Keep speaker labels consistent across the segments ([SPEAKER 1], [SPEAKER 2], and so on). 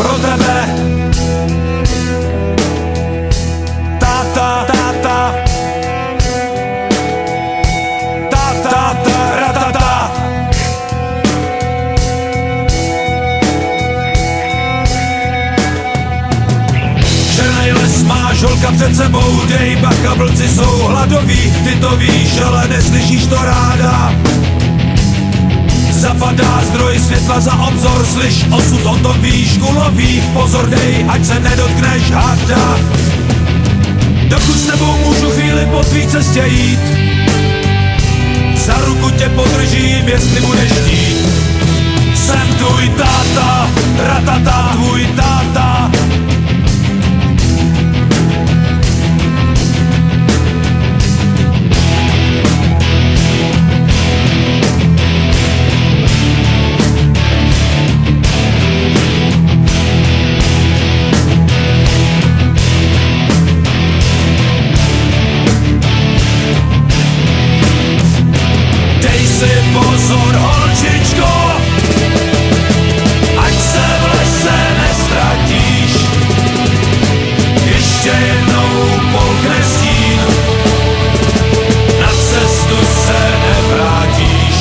[SPEAKER 1] pro tebe. Táta, táta, táta, ratata. Černej les máš, holka před sebou, dej bacha, vlci jsou hladoví, ty to víš, ale neslyšíš to ráda. Zapadá zdroj světla za obzor, slyš osud, o tom víš, kulový, pozor dej, ať se nedotkneš hada. Dokud s tebou můžu chvíli po tvý cestě jít, za ruku tě podržím, jestli budeš chtít. Jsem tvůj táta, ratata, tvůj táta. Pozor, holčičko, ať se v lese nestratíš. Ještě jednou polkne stín, na cestu se nevrátíš.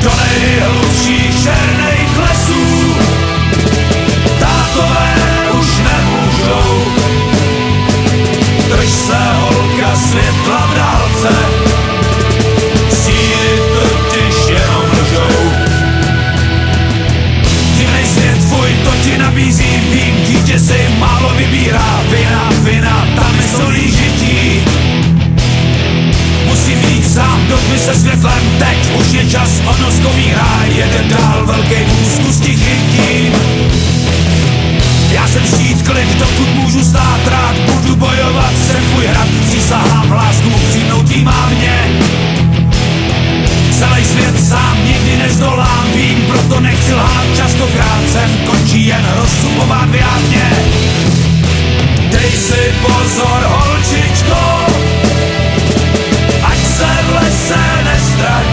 [SPEAKER 1] Do nejhlubších černých lesů tátové už nemůžou. Drž se, holka, světla v dálce, nabízím vím, dítě si málo vybírá. Vina, tam nesolí žití. Musím jít sám do tmy se světlem, teď už je čas, ono skomírá. Jede dál velký vůz, kus chytím. Já jsem štít klid, dokud můžu stát rád, budu bojovat, jsem tvůj hrad, přísahám lásku, přijmoutý má mě. Celý svět sám nikdy nezdolám, vím, proto nechci lhát, častokrát jsem končí jen rozsumován vyjádně. Dej si pozor, holčičko, ať se v lese nestratí.